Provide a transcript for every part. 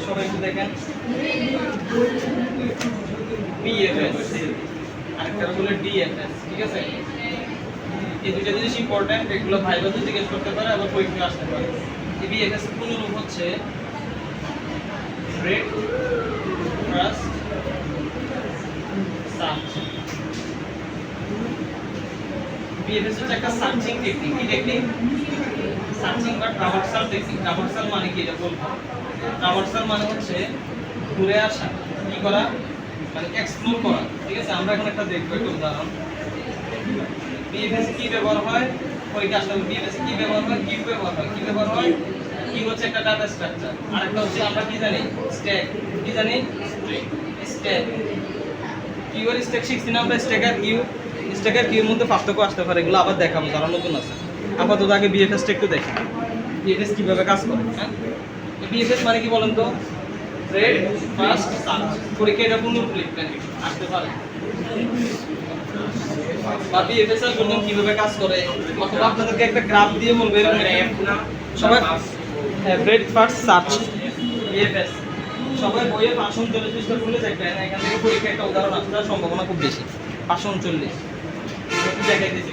সবাই একটু দেখেন বিএফএস আরেকটা হলো ডিএফএস, ঠিক আছে? এই দুইটা জিনিস ইম্পর্টেন্ট, এগুলো ভাইভাতে জিজ্ঞেস করতে পারে আবার পরীক্ষায় আসতে পারে। এই বিএফএস এর পূর্ণ রূপ হচ্ছে ব্রেড ফার্স্ট সার্চ। বিএফএস হচ্ছে একটা সার্চিং টেকনিক। কি টেকনিক? সার্চিং বা ট্রাভার্সাল টেকনিক। ট্রাভার্সাল মানে কি এটা বলবো। ট্রাভার্সাল মানে হচ্ছে ঘুরে আসা, কি করা, মানে এক্সপ্লোর করা, ঠিক আছে? আমরা এখন একটা দেখবো একটা উদাহরণ। বিএফএস কি ব্যবহার হয় পরীক্ষা আসলে? বিএফএস কি ব্যবহার হয়? কিউ ব্যবহার হয়। কি ব্যবহার হয়? কি হচ্ছে একটা ডাটা স্ট্রাকচার, আর একটা হচ্ছে আমরা কি জানি স্ট্যাক। কি জানি? স্ট্যাক। কিউ আর স্ট্যাক শিখছি না আমরা। স্ট্যাক আর কিউ, স্ট্যাক আর কিউর মধ্যে পার্থক্য আসতে পারে, এগুলো আবার দেখাবো যারা নতুন আছে। আপাতত আগে বিএফএসটা একটু দেখি, বিএফএস কিভাবে কাজ করে। হ্যাঁ, বিএফএস মানে কি বলেন তো? Bread first search. পরীক্ষা এটা পুনরূপ লিখবেন, আসতে পারে। বা বিএফএস এর জন্য কিভাবে কাজ করে, অথবা আপনাদেরকে একটা গ্রাফ দিয়ে বলবে সবাই ব্রেড ফার্স্ট সার্চ বিএফএস। সবাই বইয়ে 539 পৃষ্ঠা খুলে দেখবেন, এখান থেকে পরীক্ষা একটা উদাহরণ আসার সম্ভাবনা খুব বেশি। 539 জায়গায় দিয়েছি,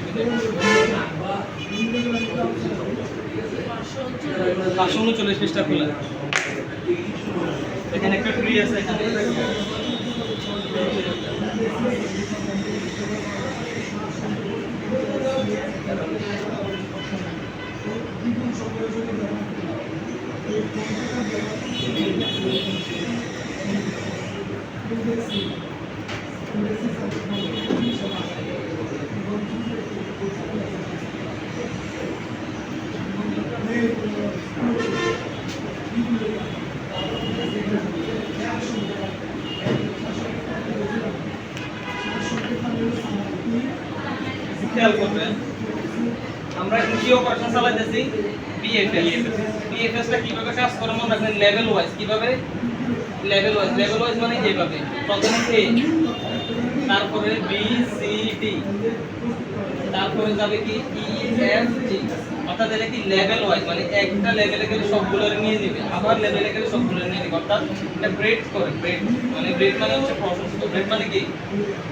539 পৃষ্ঠা খুলে এখানে একটা ট্রি আছে। এখানে খেয়াল করবেন, আমরা এখন কি অপারেশন চালাইতেছি? বিএফএস। বিএফএসটা কিভাবে কাজ করে মনে রাখবেন, লেভেল ওয়াইজ। কিভাবে? Level wise. লেভেল ওয়াইজ মানে এইভাবে, প্রথমে এ, তারপরে বি সি ডি, তারপরে যাবে কি ই এফ জি। অর্থাৎ এটা কি লেভেল ওয়াইজ, মানে একটা লেভেলে গেলে সবগুলো নিয়ে নেবে, আবার লেভেলে গেলে সবগুলো নিয়ে নেবে। অর্থাৎ এটা ব্রেড করে। ব্রেড মানে হচ্ছে প্রশস্ত। ব্রেড মানে কি?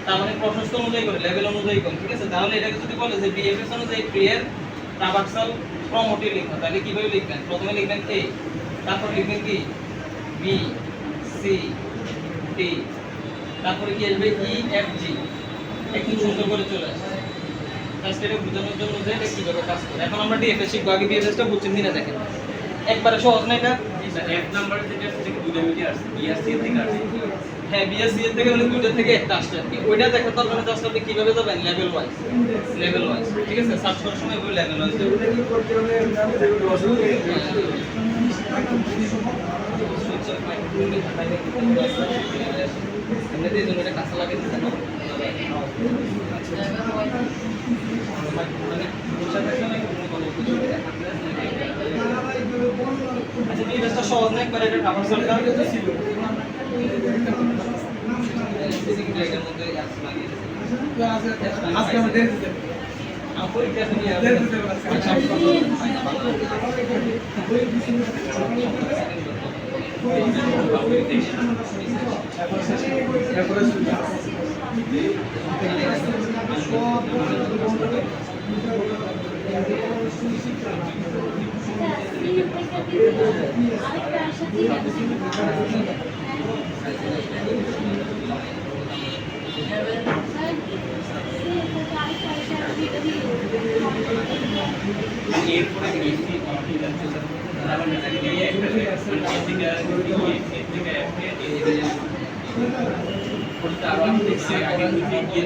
তার মানে প্রশস্ত অনুযায়ী করে, লেভেল অনুযায়ী করে, ঠিক আছে? তাহলে এটাকে যদি বলে যে বিএফএস অনুযায়ী ট্রিয়ের ট্রাভার্সাল ক্রমটি লিখুন, তাহলে কিভাবে লিখবেন? প্রথমে লিখবেন এ, তারপর লিখবেন কি বি সি ডি, তারপরে কি আসবে ই এফ জি। একটু সুন্দর করে চলে আসবে। জাস্ট এটা বোঝানোর জন্য যে এটা কিভাবে কাজ করে। এখন আমরা ডিএফএস শিখবো। আগে বিএফএসটা বুঝছেন কিনা দেখেন, একবারে সহজ না এটা। এক নাম্বারে যেটা আছে দুটো মিটার আসছে, বিএসসি থেকে আসছে। হ্যাঁ, বিএসসি এর থেকে মানে দুইটা থেকে একটা আসছে আর কি। ওইটা দেখার দরকার নেই, জাস্ট আপনি কিভাবে যাবেন লেভেল ওয়াইজ। লেভেল ওয়াইজ, ঠিক আছে? সার্চ করার সময় ওই লেভেল ওয়াইজ এমনিতেই জন্য এটা কাঁচা লাগে দিতে না। আচ্ছা, বিএফএসটা সহজ না একবার। এটা ট্রাভার্সালটা এর মধ্যে আজকে আমাদের পরীক্ষা নিয়ে এরপরে বিএসসি কমপ্লিট আছে স্যার। তারপর মেটাকে দিয়ে একটা বিএসসি কে থেকে করতে আরো আমি দেখছি আগে গিয়ে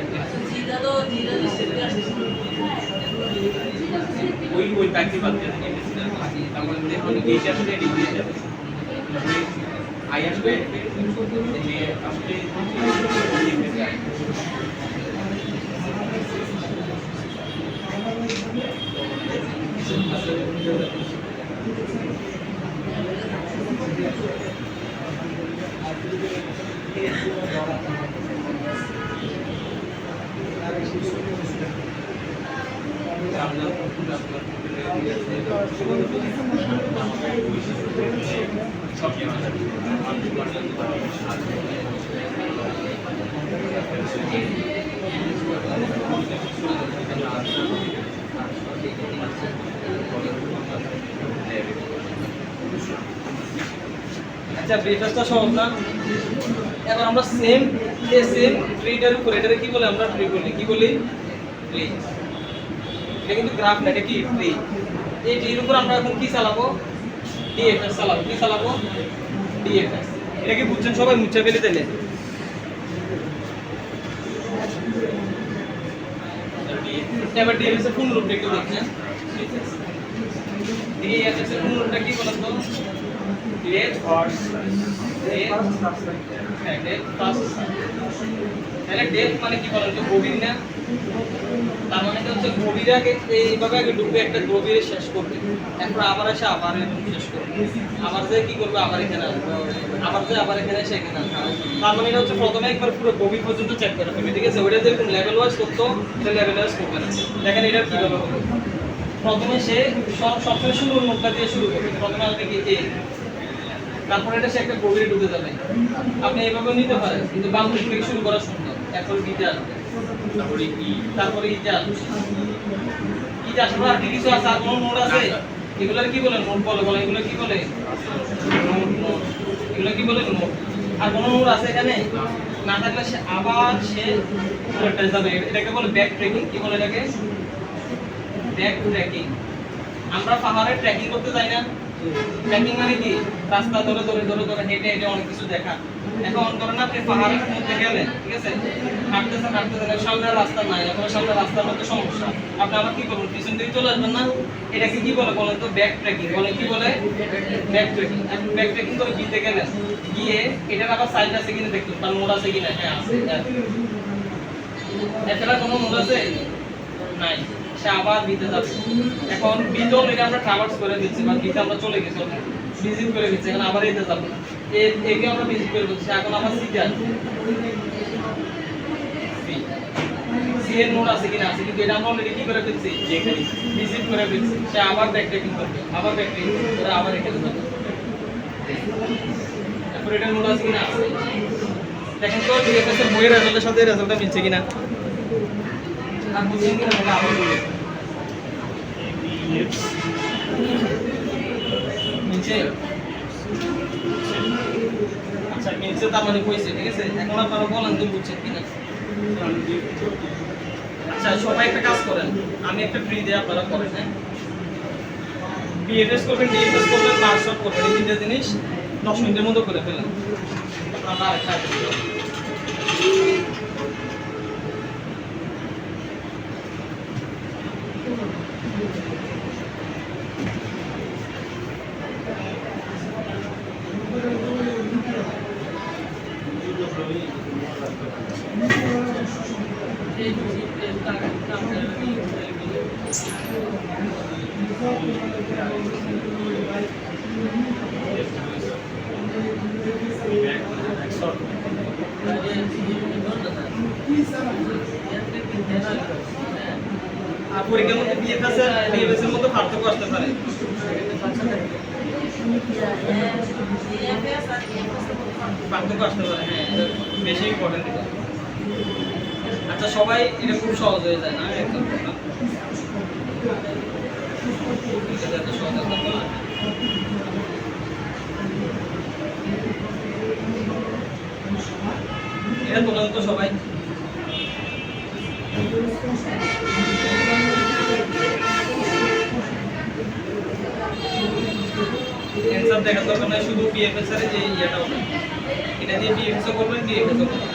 ওই প্যাকেজ বাদ দিয়ে তারপর দেখুন এইটা আসলে ডিগ্রি যাবে আই আসবে যে আসলে Thank you. আচ্ছা ব্রেকফাস্টটা সহজ না। এবার আমরা সেম ট্রিটার উপরে এটাকে কি বলে, আমরা ট্রি বলি, কি বলি, ট্রি। এটা কিন্তু গ্রাফ না, এটা কি ট্রি। এই ট্রির উপর আমরা এখন কি চালাবো, ডিএফএস চালাবো। কি চালাবো, ডিএফএস। এটা কি বুঝছেন সবাই, মুছে ফেলে দিলে। এবার ডিএফএস এর পূর্ণ রূপটা একটু দেখছেন। ডিএফএস এর পূর্ণ রূপটা কি বলেন তো, ডেপথ মানে কি বলেন তো, গভীর না। তার মানে হচ্ছে গভীরে আগে এইভাবে আগে ডুবে একটা গভীরে শেষ করবে, এরপর আবার এসে আবার শেষ করবে, আবার যে কি করবে, আবার এখানে আসবে, আবার যে আবার এখানে এসে এখানে আসবে। তার মানে এটা হচ্ছে প্রথমে একবার পুরো গভীর পর্যন্ত চেক করে ফেলবে, ঠিক আছে। ওইটা যেরকম লেভেল ওয়াইজ করতো, এটা লেভেল ওয়াইজ করবে না। দেখেন এটা কিভাবে হবে। প্রথমে সে সবসময় শুরুর নোটটা দিয়ে শুরু করবে। প্রথমে আসবে কি এ, তারপরে এটা সে একটা গভীরে ঢুকে যাবে। আপনি এইভাবে নিতে পারেন, কিন্তু বাম দিক থেকে শুরু করা সুন্দর। এরপর বিতে আসবে, তারপরে ইতে আসবে। ইতে আসার পর আর কি কিছু আছে, আর কোনো নোট আছে? এগুলোর কি বলে, নোট বলে। এগুলো কি বলে, নোট। এগুলো কি বলে, নোট। আর কোনো নোট আছে এখানে? না থাকলে সে আবার সে নোটটা যাবে। এটাকে বলে ব্যাক ট্র্যাকিং। কি বলে এটাকে? Back tracking. আমরা পাহাড়ে ট্রেকিং করতে যাই না? ট্রেকিং মানে কি, রাস্তা ধরে হেঁটে অনেক কিছু দেখা। এখন ধরেন আপনি পাহাড়ের মধ্যে গেলেন, ঠিক আছে, হাঁটতেছেন, সামনে রাস্তা নাই, এখন সামনে রাস্তার মধ্যে সমস্যা, আপনি আবার কি করবেন, পিছন থেকে চলে আসবেন না? এটাকে কি বলে বলেন তো, ব্যাক ট্রেকিং বলে। কি বলে, ব্যাক ট্রেকিং। এখন ব্যাক ট্রেকিং করে দিতে গেলেন, গিয়ে এটার আবার সাইড আছে কিনা দেখুন, তার নোট আছে কিনা। হ্যাঁ আছে। এছাড়া কোনো নোট আছে নাই, সে আবার বিতে যাবে। এখন বিতে অলরেডি আমরা ট্রাভার্স করে দিচ্ছি, বা বিতে আমরা চলে গেছি, ভিজিট করে গেছি। এখন আবার এতে যাবো, একে আমরা ভিজিট করে দিচ্ছি। এখন আবার সিতে আসবে, সি এর নোট আছে কিনা, আছে, কিন্তু এটা আমরা অলরেডি কি করে ফেলছি, ভিজিট করে ফেলছি। সে আবার ব্যাক ট্রেকিং করবে, আবার ব্যাক ট্রেকিং করে আবার এখানে যাবে। তারপর এটা নোট আছে কিনা, আছে। দেখেন তো ডিএফএস এর বইয়ের রেজাল্টের সাথে রেজাল্টটা মিলছে কিনা, আর বুঝছেন কিনা তাহলে আবার বলি। মিলছে? আচ্ছা মিলছে, তার মানে কইছে, ঠিক আছে। এখন আপনারা বলেন তো বুঝছেন কিনা। আচ্ছা সবাই একটা কাজ করেন, আমি একটা ফ্রি দিয়ে আপনারা করেন। হ্যাঁ, বিএফএস করবেন, ডিএফএস করবেন, মার্কশট করবেন। এই তিনটা জিনিস 10 মিনিটের মধ্যে করে ফেলেন। আপনারা আরেকটা আর পরীক্ষার মধ্যে ডিএফএস এর মধ্যে পার্থক্য আসতে পারে। পার্থক্য আসতে পারে, হ্যাঁ, বেশি ইম্পর্টেন্ট। আচ্ছা সবাই এটা খুব সহজ হয়ে যায় না, একদম এটা তোলেন তো সবাই। অ্যানসার দেখার দরকার নাই, শুধু বিএফএস এর যে ইয়েটা হবে, এটা দিয়ে বিএফএস করবেন, ডিএফএস করবেন।